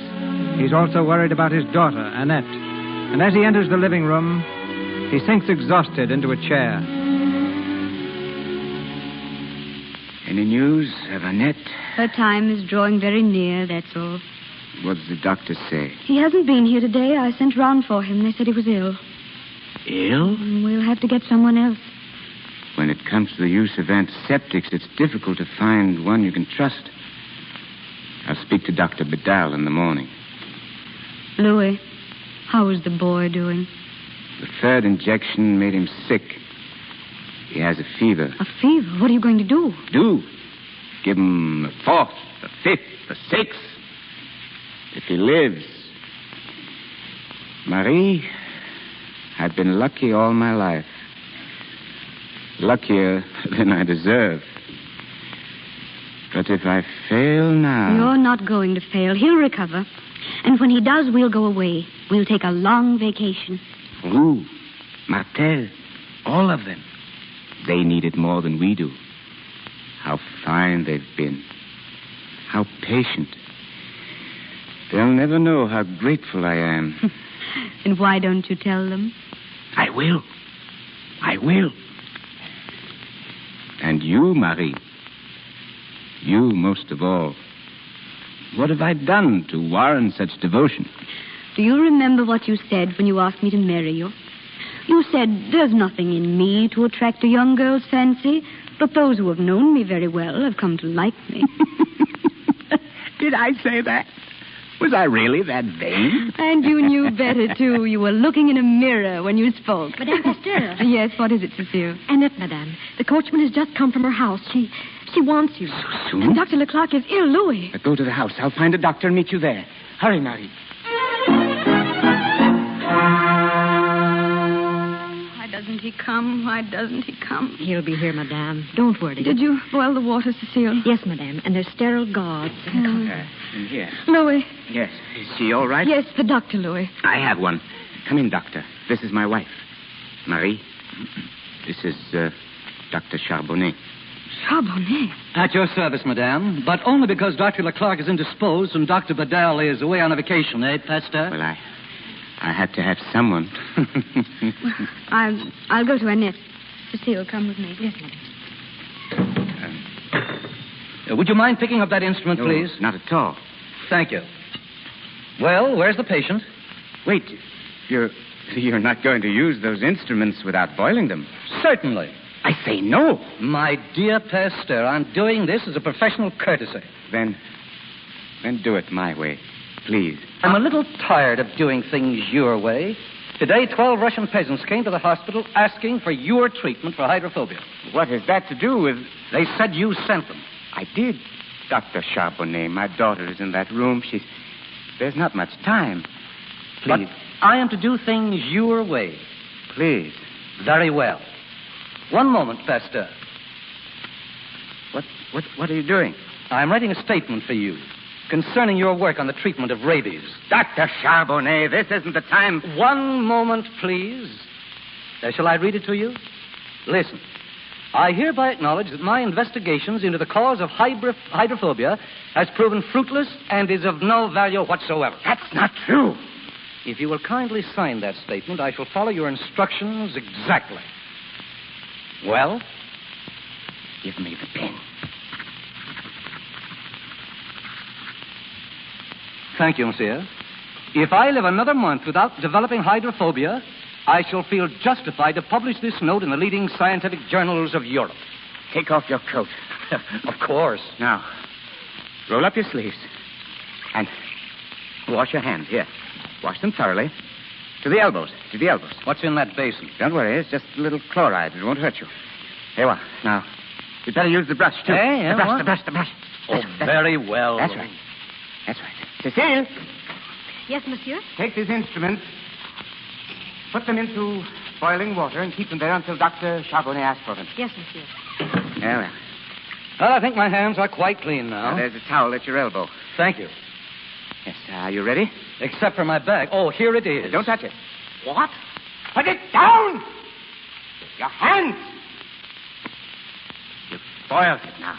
He's also worried about his daughter, Annette. And as he enters the living room, he sinks exhausted into a chair. Any news of Annette? Her time is drawing very near, that's all. What does the doctor say? He hasn't been here today. I sent round for him. They said he was ill. Ill? We'll have to get someone else. When it comes to the use of antiseptics, it's difficult to find one you can trust. I'll speak to Dr. Bedell in the morning. Louis, how is the boy doing? The third injection made him sick. He has a fever. A fever? What are you going to do? Do? Give him a fourth, a fifth, a sixth. If he lives. Marie, I've been lucky all my life. Luckier than I deserve. But if I fail now... You're not going to fail. He'll recover. And when he does, we'll go away. We'll take a long vacation. Roux, Martel, all of them. They need it more than we do. How fine they've been. How patient. They'll never know how grateful I am. And why don't you tell them? I will. I will. And you, Marie. You most of all. What have I done to warrant such devotion? Do you remember what you said when you asked me to marry you? You said, there's nothing in me to attract a young girl's fancy, but those who have known me very well have come to like me. Did I say that? Was I really that vain? And you knew better, too. You were looking in a mirror when you spoke. Madame Pasteur. Yes, what is it, Cecile? Annette, madame. The coachman has just come from her house. She wants you. So soon? And Dr. Leclerc is ill, Louis. Go to the house. I'll find a doctor and meet you there. Hurry, Marie. Why doesn't he come? Why doesn't he come? He'll be here, madame. Don't worry. Did you boil the water, Cecile? Yes, madame. And there's sterile gauze in the cupboard. In here. Louis. Yes. Is she all right? Yes, the doctor, Louis. I have one. Come in, doctor. This is my wife. Marie, this is Dr. Charbonnet. Charbonnet? At your service, madame, but only because Dr. Leclerc is indisposed and Dr. Bedell is away on a vacation, eh, Pasteur? Well, I had to have someone. I'll go to Annette. Cecile, come with me. Yes, madame. Would you mind picking up that instrument, No, please? not at all. Thank you. Well, where's the patient? Wait, you're not going to use those instruments without boiling them? Certainly. I say no. My dear Pasteur, I'm doing this as a professional courtesy. Then do it my way, please. I'm a little tired of doing things your way. Today, 12 Russian peasants came to the hospital asking for your treatment for hydrophobia. What has that to do with... They said you sent them. I did. Dr. Charbonnet, my daughter is in that room. There's not much time. Please. But I am to do things your way. Please. Very well. One moment, Pasteur. What are you doing? I'm writing a statement for you concerning your work on the treatment of rabies. Dr. Charbonnet, this isn't the time. One moment, please. Shall I read it to you? Listen. I hereby acknowledge that my investigations into the cause of hydrophobia has proven fruitless and is of no value whatsoever. That's not true. If you will kindly sign that statement, I shall follow your instructions exactly. Well? Give me the pen. Thank you, monsieur. If I live another month without developing hydrophobia, I shall feel justified to publish this note in the leading scientific journals of Europe. Take off your coat. Of course. Now, roll up your sleeves. And Wash your hands. Here. Wash them thoroughly. To the elbows. To the elbows. What's in that basin? Don't worry. It's just a little chloride. It won't hurt you. Here you are. Now, you'd better use the brush, too. Hey, the brush. Oh, very well. That's right. That's right. Cecile, Yes, monsieur? take these instruments. Put them into boiling water and keep them there until Dr. Charbonnet asks for them. Yes, monsieur. There we are. Well, I think my hands are quite clean now. Now, there's a towel at your elbow. Thank you. Yes, are you ready? Except for my bag. Oh, here it is. Don't touch it. What? Put it down! Your hands! You've spoiled it now.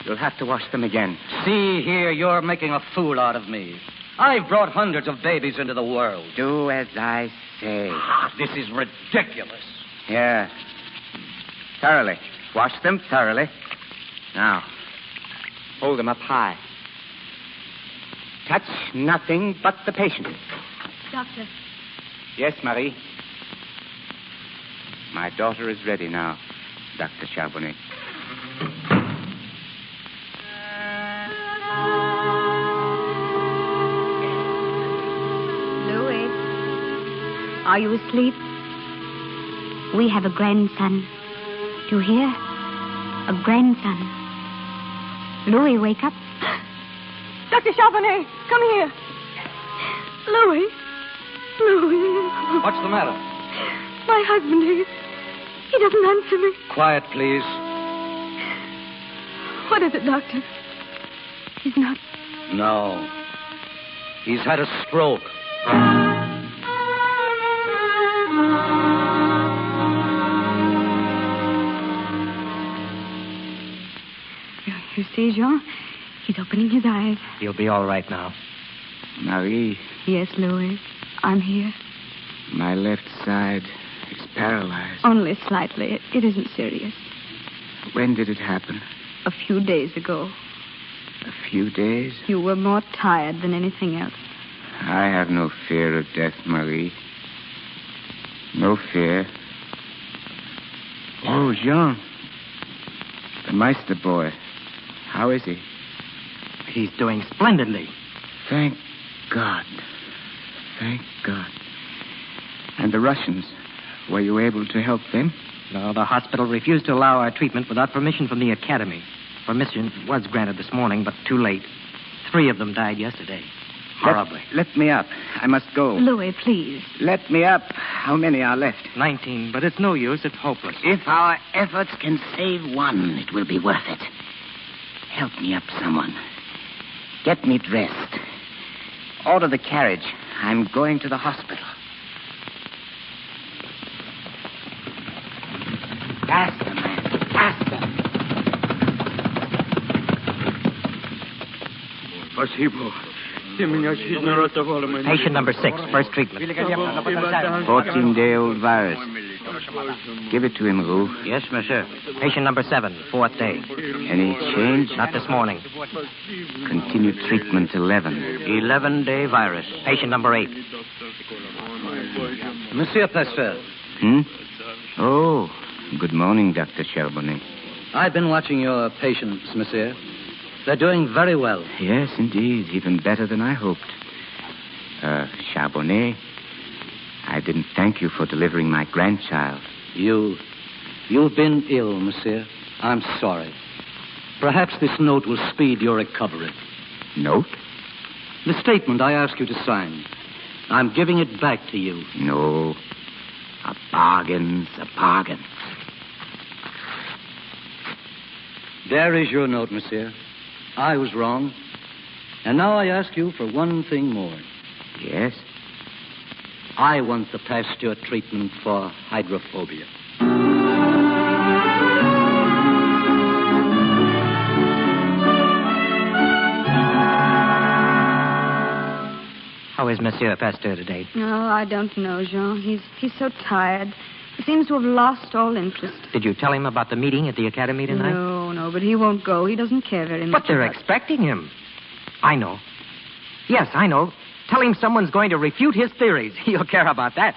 You'll have to wash them again. See here, you're making a fool out of me. I've brought hundreds of babies into the world. Do as I say. This is ridiculous. Here. Thoroughly. Wash them thoroughly. Now, hold them up high. Touch nothing but the patient. Doctor. Yes, Marie. My daughter is ready now, Dr. Charbonnet. Louis, are you asleep? We have a grandson. Do you hear? A grandson. Louis, wake up. Dr. Charbonnet, come here. Louis. What's the matter? My husband, he doesn't answer me. Quiet, please. What is it, Doctor? He's not. No. He's had a stroke. You see, Jean? He's opening his eyes. He'll be all right now. Marie. Yes, Louis. I'm here. My left side is paralyzed. Only slightly. It isn't serious. When did it happen? A few days ago. A few days? You were more tired than anything else. I have no fear of death, Marie. No fear. Oh, Jean. The Meister boy. How is he? He's doing splendidly. Thank God. Thank God. And the Russians, were you able to help them? No, the hospital refused to allow our treatment without permission from the academy. Permission was granted this morning, but too late. 3 of them died yesterday. Horribly. Let me up. I must go. Louis, please. Let me up. How many are left? 19, but it's no use. It's hopeless. If our efforts can save one, it will be worth it. Help me up, someone. Get me dressed. Order the carriage. I'm going to the hospital. Faster, man. Faster. Спасибо. Ты меня сильно ратовала, моя Patient number 6, first treatment. 14-day-old virus. Give it to him, Roux. Yes, monsieur. Patient number 7, 4th day. Any change? Not this morning. Continue treatment 11. 11-day virus. Patient number 8. Monsieur Pasteur. Oh, good morning, Dr. Charbonnet. I've been watching your patients, monsieur. They're doing very well. Yes, indeed. Even better than I hoped. Charbonnet, I didn't thank you for delivering my grandchild. You've been ill, monsieur. I'm sorry. Perhaps this note will speed your recovery. Note? The statement I asked you to sign. I'm giving it back to you. No. A bargain's a bargain. There is your note, monsieur. I was wrong. And now I ask you for one thing more. Yes? I want the Pasteur treatment for hydrophobia. How is Monsieur Pasteur today? Oh, I don't know, Jean. He's so tired. He seems to have lost all interest. Did you tell him about the meeting at the academy tonight? No, but he won't go. He doesn't care very much. But they're expecting him. I know. Yes, I know. Tell him someone's going to refute his theories. He'll care about that.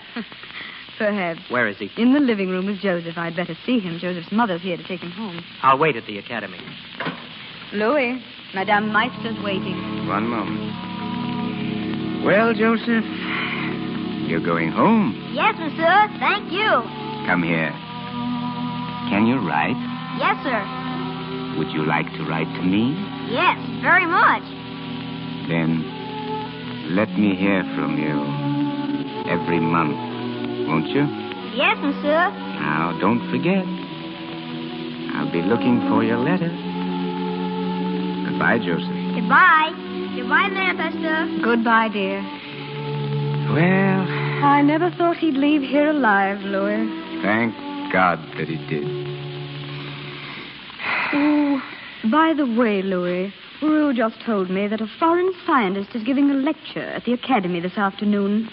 Perhaps. Where is he? In the living room with Joseph. I'd better see him. Joseph's mother's here to take him home. I'll wait at the academy. Louis. Madame Meister's waiting. One moment. Well, Joseph, you're going home. Yes, monsieur. Thank you. Come here. Can you write? Yes, sir. Would you like to write to me? Yes, very much. Then let me hear from you every month, won't you? Yes, monsieur. Now, don't forget. I'll be looking for your letter. Goodbye, Joseph. Goodbye. Goodbye, Mère Pasteur. Goodbye, dear. Well, I never thought he'd leave here alive, Louis. thank God that he did. Oh, by the way, Louis, Rue just told me that a foreign scientist is giving a lecture at the Academy this afternoon.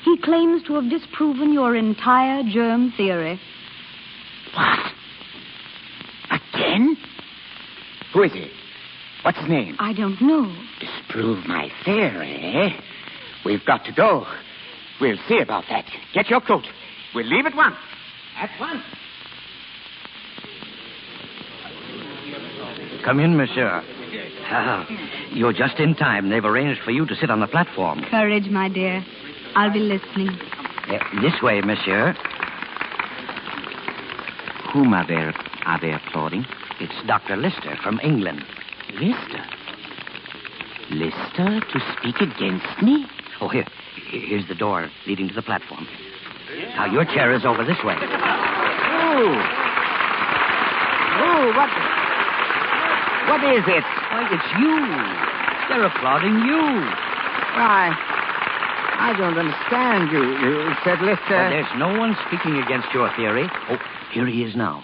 He claims to have disproven your entire germ theory. What? Again? Who is he? What's his name? I don't know. Disprove my theory, eh? We've got to go. We'll see about that. Get your coat. We'll leave at once. At once. Come in, monsieur. You're just in time. They've arranged for you to sit on the platform. Courage, my dear. I'll be listening. This way, monsieur. Whom are they applauding? It's Dr. Lister from England. Lister? Lister to speak against me? Oh, here's the door leading to the platform. Now, your chair is over this way. What is it? Why, it's you. They're applauding you. Why, I don't understand you. You said Lister. There's no one speaking against your theory. Oh, here he is now.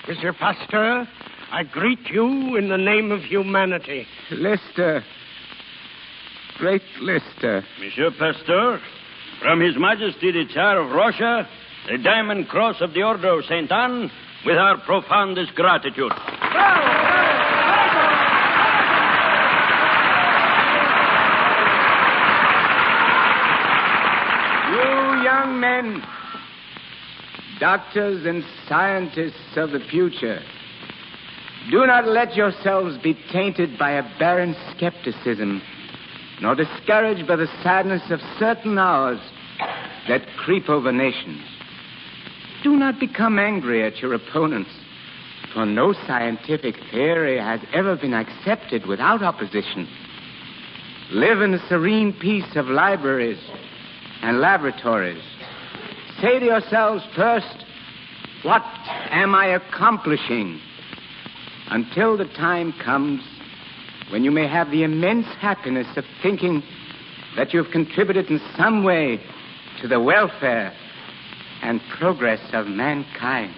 Monsieur Pasteur, I greet you in the name of humanity. Lister. Great Lister. Monsieur Pasteur, from His Majesty the Tsar of Russia, the Diamond Cross of the Order of St. Anne, with our profoundest gratitude. You young men, doctors and scientists of the future, do not let yourselves be tainted by a barren skepticism, nor discouraged by the sadness of certain hours that creep over nations. Do not become angry at your opponents, for no scientific theory has ever been accepted without opposition. Live in the serene peace of libraries and laboratories. Say to yourselves first, what am I accomplishing? Until the time comes when you may have the immense happiness of thinking that you've contributed in some way to the welfare and progress of mankind.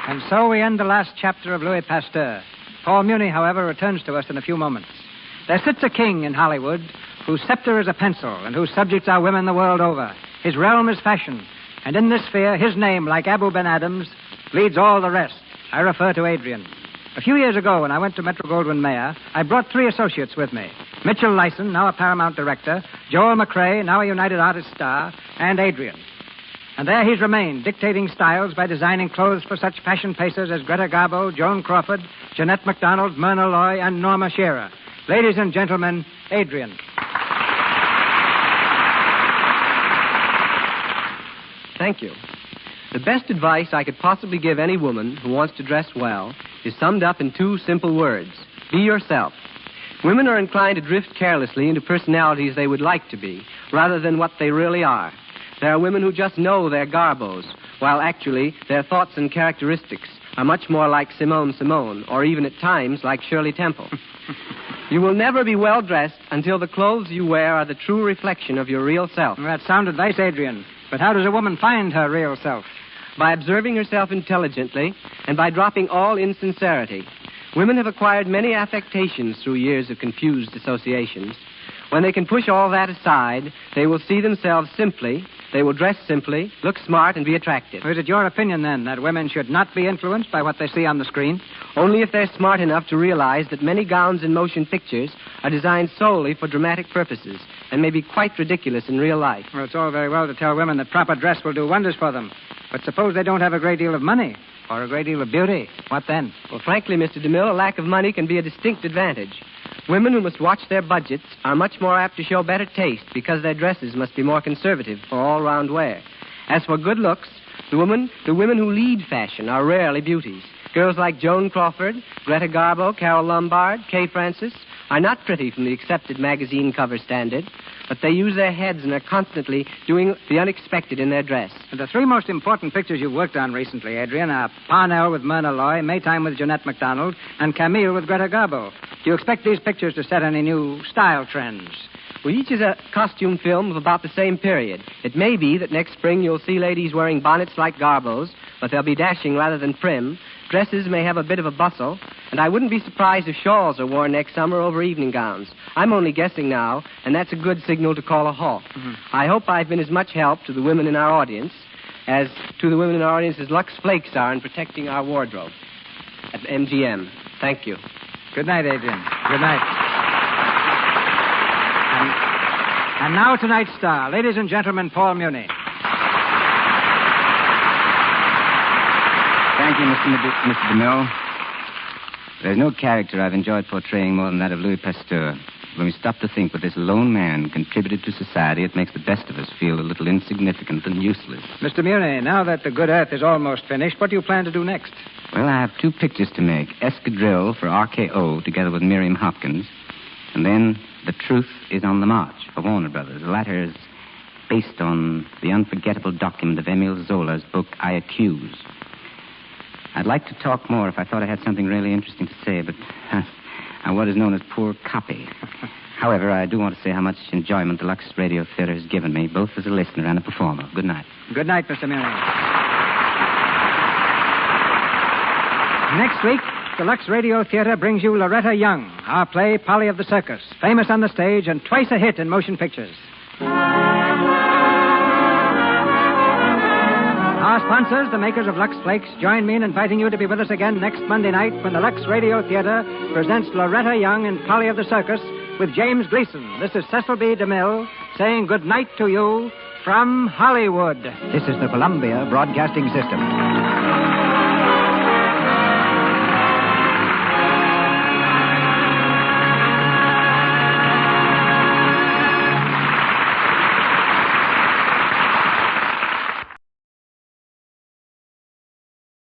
And so we end the last chapter of Louis Pasteur. Paul Muni, however, returns to us in a few moments. There sits a king in Hollywood whose scepter is a pencil and whose subjects are women the world over. His realm is fashion, and in this sphere, his name, like Abu Ben Adams, leads all the rest. I refer to Adrian. A few years ago, when I went to Metro-Goldwyn-Mayer, I brought 3 associates with me. Mitchell Lyson, now a Paramount director, Joel McRae, now a United Artists star, and Adrian. And there he's remained, dictating styles by designing clothes for such fashion pacers as Greta Garbo, Joan Crawford, Jeanette MacDonald, Myrna Loy, and Norma Shearer. Ladies and gentlemen, Adrian. Thank you. The best advice I could possibly give any woman who wants to dress well is summed up in 2 simple words. Be yourself. Women are inclined to drift carelessly into personalities they would like to be, rather than what they really are. There are women who just know their garbos, while actually their thoughts and characteristics are much more like Simone, or even at times like Shirley Temple. You will never be well dressed until the clothes you wear are the true reflection of your real self. That's sound advice, Adrian. But how does a woman find her real self? By observing herself intelligently and by dropping all insincerity. Women have acquired many affectations through years of confused associations. When they can push all that aside, they will see themselves simply They will dress simply, look smart, and be attractive. Is it your opinion, then, that women should not be influenced by what they see on the screen? Only if they're smart enough to realize that many gowns in motion pictures are designed solely for dramatic purposes and may be quite ridiculous in real life. Well, it's all very well to tell women that proper dress will do wonders for them. But suppose they don't have a great deal of money or a great deal of beauty. What then? Well, frankly, Mr. DeMille, a lack of money can be a distinct advantage. Women who must watch their budgets are much more apt to show better taste because their dresses must be more conservative for all-round wear. As for good looks, the women who lead fashion are rarely beauties. Girls like Joan Crawford, Greta Garbo, Carole Lombard, Kay Francis are not pretty from the accepted magazine cover standard, but they use their heads and are constantly doing the unexpected in their dress. The three most important pictures you've worked on recently, Adrian, are Parnell with Myrna Loy, Maytime with Jeanette MacDonald, and Camille with Greta Garbo. Do you expect these pictures to set any new style trends? Well, each is a costume film of about the same period. It may be that next spring you'll see ladies wearing bonnets like Garbo's, but they'll be dashing rather than prim. Dresses may have a bit of a bustle, and I wouldn't be surprised if shawls are worn next summer over evening gowns. I'm only guessing now, and that's a good signal to call a halt. Mm-hmm. I hope I've been as much help to the women in our audience as Lux Flakes are in protecting our wardrobe at MGM. Thank you. Good night, Adrian. Good night. And now tonight's star, ladies and gentlemen, Paul Muni. Thank you, Mr. DeMille. There's no character I've enjoyed portraying more than that of Louis Pasteur. When we stop to think what this lone man contributed to society, it makes the best of us feel a little insignificant and useless. Mr. Muni, now that The Good Earth is almost finished, what do you plan to do next? Well, I have 2 pictures to make. Escadrille for RKO, together with Miriam Hopkins. And then The Truth is on the March for Warner Brothers. The latter is based on the unforgettable document of Emile Zola's book, I Accuse. I'd like to talk more if I thought I had something really interesting to say, but I'm what is known as poor copy. However, I do want to say how much enjoyment the Lux Radio Theater has given me, both as a listener and a performer. Good night. Good night, Mr. Muni. Next week, the Lux Radio Theater brings you Loretta Young, our play Polly of the Circus, famous on the stage and twice a hit in motion pictures. Our sponsors, the makers of Lux Flakes, join me in inviting you to be with us again next Monday night when the Lux Radio Theater presents Loretta Young in Polly of the Circus with James Gleason. This is Cecil B. DeMille saying good night to you from Hollywood. This is the Columbia Broadcasting System.